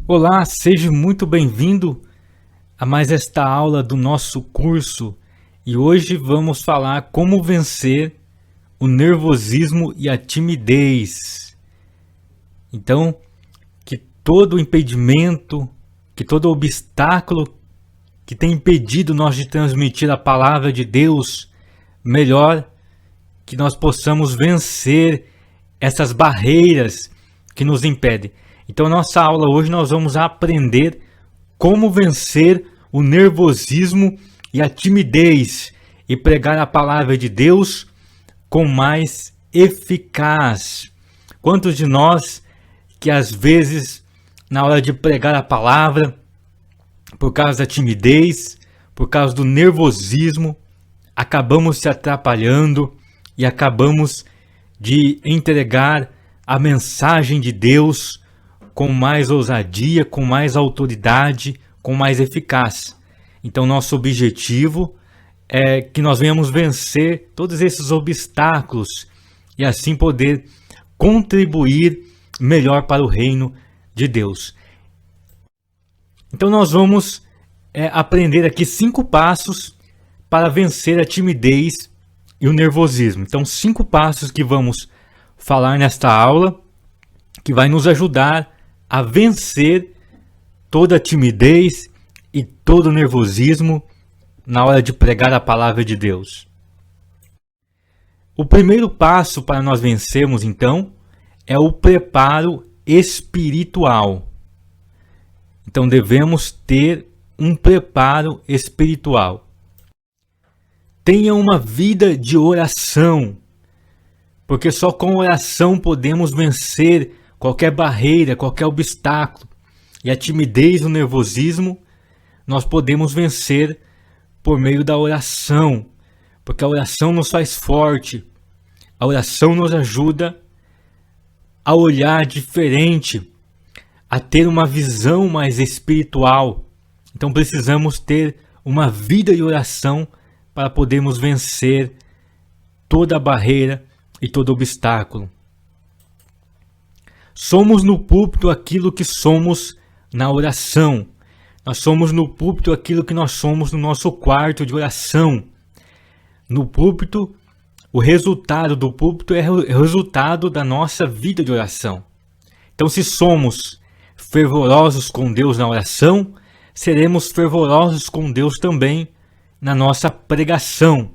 Olá, seja muito bem-vindo a mais esta aula do nosso curso e hoje vamos falar como vencer o nervosismo e a timidez. Então, que todo impedimento, que todo obstáculo que tem impedido nós de transmitir a palavra de Deus melhor, que nós possamos vencer essas barreiras que nos impedem. Então, nossa aula hoje nós vamos aprender como vencer o nervosismo e a timidez e pregar a palavra de Deus com mais eficaz. Quantos de nós que às vezes na hora de pregar a palavra, por causa da timidez, por causa do nervosismo, acabamos se atrapalhando e acabamos de entregar a mensagem de Deus com mais ousadia, com mais autoridade, com mais eficácia. Então, nosso objetivo é que nós venhamos vencer todos esses obstáculos e assim poder contribuir melhor para o reino de Deus. Então, nós vamos aprender aqui 5 passos para vencer a timidez e o nervosismo. Então, 5 passos que vamos falar nesta aula, que vai nos ajudar a vencer toda a timidez e todo o nervosismo na hora de pregar a palavra de Deus. O primeiro passo para nós vencermos, então, é o preparo espiritual. Então, devemos ter um preparo espiritual. Tenha uma vida de oração, porque só com oração podemos vencer qualquer barreira, qualquer obstáculo. E a timidez, o nervosismo, nós podemos vencer por meio da oração, porque a oração nos faz forte, a oração nos ajuda a olhar diferente, a ter uma visão mais espiritual. Então precisamos ter uma vida de oração para podermos vencer toda a barreira e todo obstáculo. Somos no púlpito aquilo que somos na oração. Nós somos no púlpito aquilo que nós somos no nosso quarto de oração. No púlpito, o resultado do púlpito é o resultado da nossa vida de oração. Então, se somos fervorosos com Deus na oração, seremos fervorosos com Deus também na nossa pregação.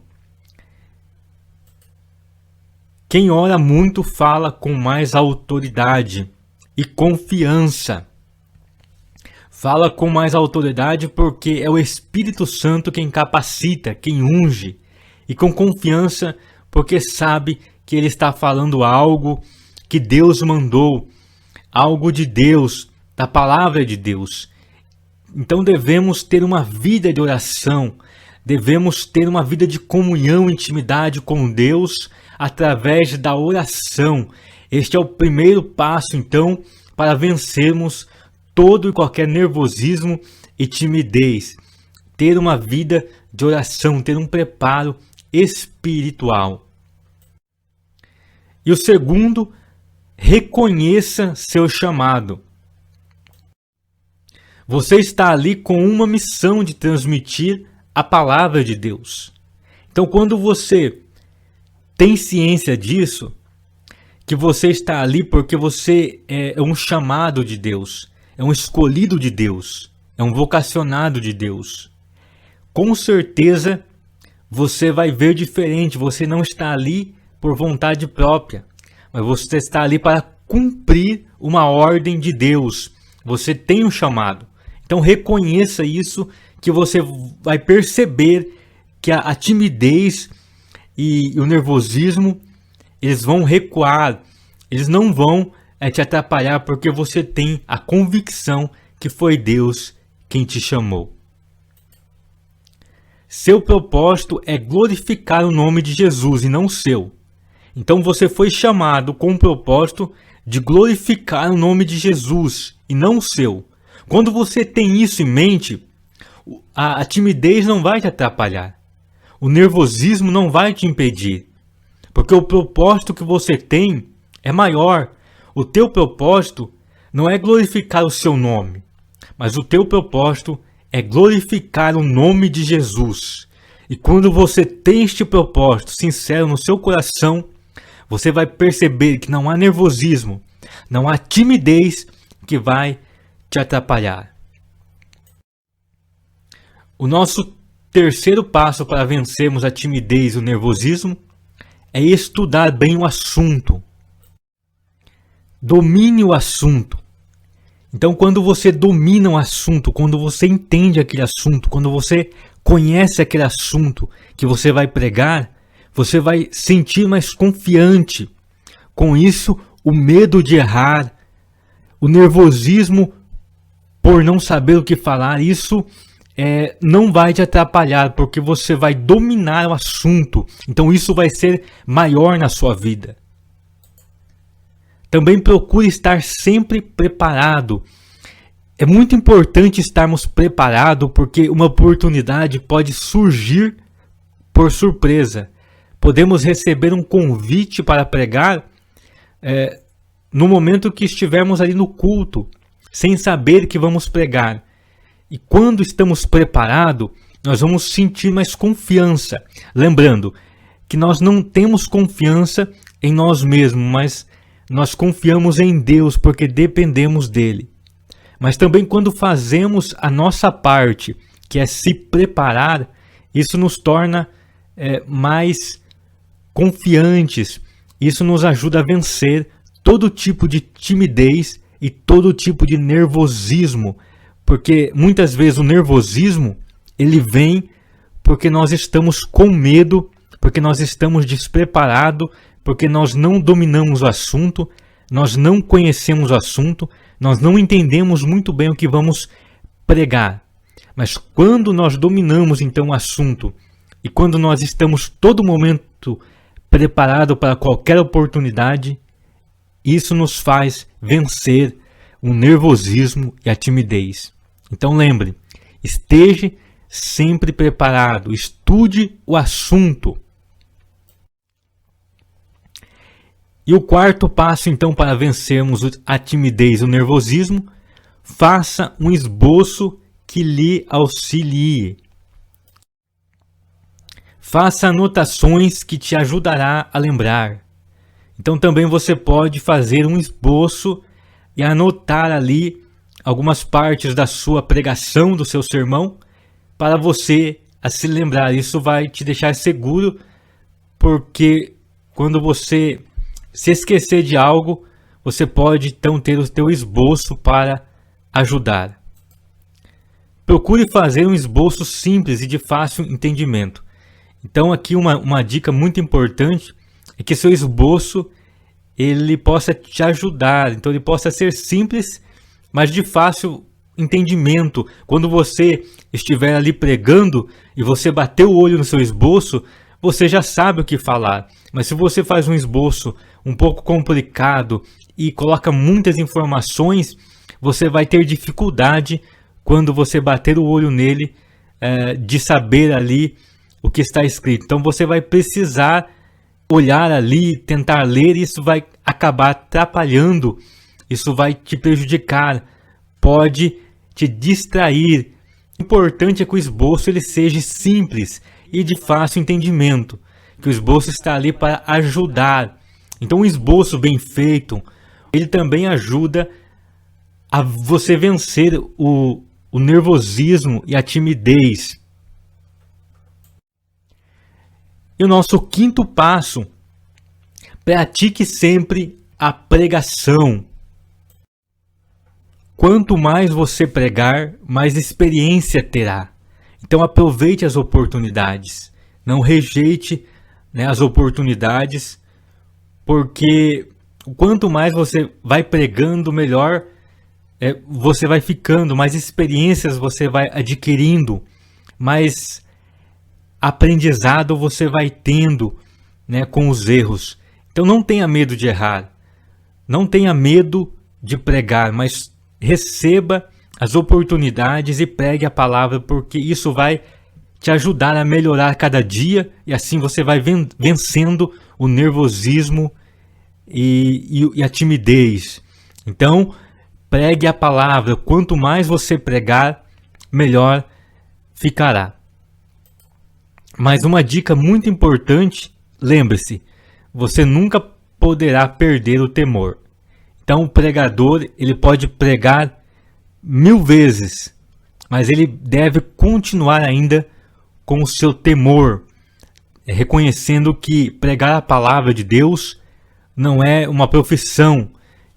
Quem ora muito fala com mais autoridade e confiança. Fala com mais autoridade porque é o Espírito Santo quem capacita, quem unge. E com confiança porque sabe que ele está falando algo que Deus mandou, algo de Deus, da palavra de Deus. Então devemos ter uma vida de oração, devemos ter uma vida de comunhão, intimidade com Deus, através da oração. Este é o primeiro passo, então, para vencermos todo e qualquer nervosismo e timidez. Ter uma vida de oração, ter um preparo espiritual. E o segundo, reconheça seu chamado. Você está ali com uma missão de transmitir a palavra de Deus. Então, quando você tem ciência disso, que você está ali porque você é um chamado de Deus, é um escolhido de Deus, é um vocacionado de Deus, com certeza você vai ver diferente. Você não está ali por vontade própria, mas você está ali para cumprir uma ordem de Deus. Você tem um chamado. Então reconheça isso, que você vai perceber que a timidez e o nervosismo, eles vão recuar, eles não vão te atrapalhar, porque você tem a convicção que foi Deus quem te chamou. Seu propósito é glorificar o nome de Jesus e não o seu. Então você foi chamado com o propósito de glorificar o nome de Jesus e não o seu. Quando você tem isso em mente, a timidez não vai te atrapalhar. O nervosismo não vai te impedir, porque o propósito que você tem é maior. O teu propósito não é glorificar o seu nome, mas o teu propósito é glorificar o nome de Jesus. E quando você tem este propósito sincero no seu coração, você vai perceber que não há nervosismo, não há timidez que vai te atrapalhar. O nosso terceiro passo para vencermos a timidez e o nervosismo é estudar bem o assunto. Domine o assunto. Então, quando você domina um assunto, quando você entende aquele assunto, quando você conhece aquele assunto que você vai pregar, você vai sentir mais confiante. Com isso, o medo de errar, o nervosismo por não saber o que falar, isso não vai te atrapalhar, porque você vai dominar o assunto. Então, isso vai ser maior na sua vida. Também procure estar sempre preparado. É muito importante estarmos preparados, porque uma oportunidade pode surgir por surpresa. Podemos receber um convite para pregar no momento que estivermos ali no culto, sem saber que vamos pregar. E quando estamos preparados, nós vamos sentir mais confiança. Lembrando que nós não temos confiança em nós mesmos, mas nós confiamos em Deus porque dependemos dele. Mas também quando fazemos a nossa parte, que é se preparar, isso nos torna mais confiantes. Isso nos ajuda a vencer todo tipo de timidez e todo tipo de nervosismo. Porque muitas vezes o nervosismo, ele vem porque nós estamos com medo, porque nós estamos despreparados, porque nós não dominamos o assunto, nós não conhecemos o assunto, nós não entendemos muito bem o que vamos pregar. Mas quando nós dominamos então o assunto e quando nós estamos todo momento preparados para qualquer oportunidade, isso nos faz vencer o nervosismo e a timidez. Então lembre, esteja sempre preparado, estude o assunto. E o quarto passo, então, para vencermos a timidez e o nervosismo, faça um esboço que lhe auxilie. Faça anotações que te ajudará a lembrar. Então, também você pode fazer um esboço e anotar ali algumas partes da sua pregação, do seu sermão, para você a se lembrar. Isso vai te deixar seguro, porque quando você se esquecer de algo, você pode então ter o teu esboço para ajudar. Procure fazer um esboço simples e de fácil entendimento. Então aqui uma dica muito importante é que seu esboço ele possa te ajudar. Então ele possa ser simples, mas de fácil entendimento. Quando você estiver ali pregando e você bater o olho no seu esboço, você já sabe o que falar. Mas se você faz um esboço um pouco complicado e coloca muitas informações, você vai ter dificuldade quando você bater o olho nele de saber ali o que está escrito. Então você vai precisar olhar ali, tentar ler, e isso vai acabar atrapalhando, isso vai te prejudicar, pode te distrair. O importante é que o esboço ele seja simples e de fácil entendimento, que o esboço está ali para ajudar. Então um esboço bem feito, ele também ajuda a você vencer o nervosismo e a timidez. E o nosso quinto passo, pratique sempre a pregação. Quanto mais você pregar, mais experiência terá. Então aproveite as oportunidades, não rejeite as oportunidades, porque quanto mais você vai pregando, melhor você vai ficando, mais experiências você vai adquirindo, mais aprendizado você vai tendo com os erros. Então não tenha medo de errar, não tenha medo de pregar, mas receba as oportunidades e pregue a palavra, porque isso vai te ajudar a melhorar cada dia, e assim você vai vencendo o nervosismo e a timidez. Então, pregue a palavra. Quanto mais você pregar, melhor ficará. Mas uma dica muito importante, lembre-se, você nunca poderá perder o temor. Então o pregador, ele pode pregar 1000 vezes, mas ele deve continuar ainda com o seu temor, reconhecendo que pregar a palavra de Deus não é uma profissão,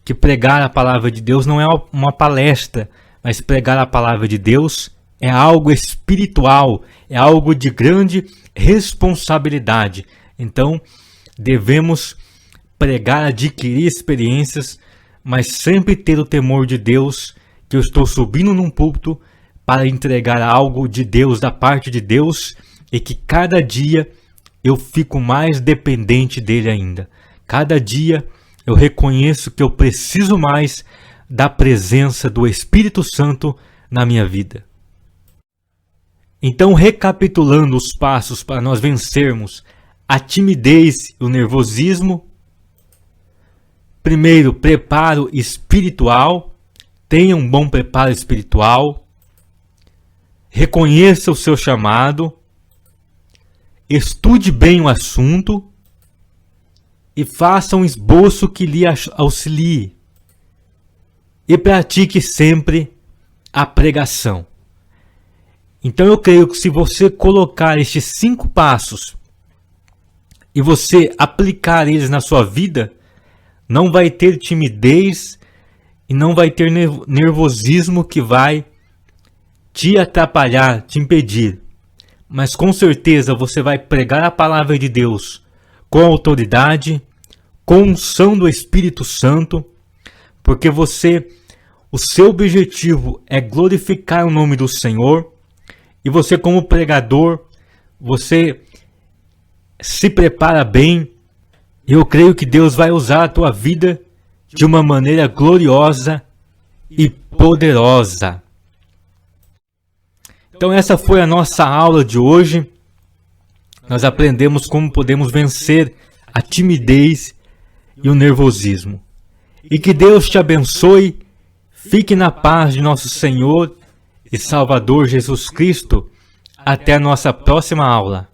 que pregar a palavra de Deus não é uma palestra, mas pregar a palavra de Deus é algo espiritual, é algo de grande responsabilidade. Então, devemos pregar, adquirir experiências, mas sempre ter o temor de Deus, que eu estou subindo num púlpito para entregar algo de Deus, da parte de Deus, e que cada dia eu fico mais dependente dele ainda. Cada dia eu reconheço que eu preciso mais da presença do Espírito Santo na minha vida. Então, recapitulando os passos para nós vencermos a timidez e o nervosismo. Primeiro, preparo espiritual. Tenha um bom preparo espiritual. Reconheça o seu chamado. Estude bem o assunto. E faça um esboço que lhe auxilie. E pratique sempre a pregação. Então eu creio que se você colocar estes 5 passos e você aplicar eles na sua vida, não vai ter timidez e não vai ter nervosismo que vai te atrapalhar, te impedir. Mas com certeza você vai pregar a palavra de Deus com autoridade, com unção do Espírito Santo, porque o seu objetivo é glorificar o nome do Senhor. E você, como pregador, você se prepara bem. E eu creio que Deus vai usar a tua vida de uma maneira gloriosa e poderosa. Então essa foi a nossa aula de hoje. Nós aprendemos como podemos vencer a timidez e o nervosismo. E que Deus te abençoe. Fique na paz de nosso Senhor e Salvador Jesus Cristo. Até a nossa próxima aula.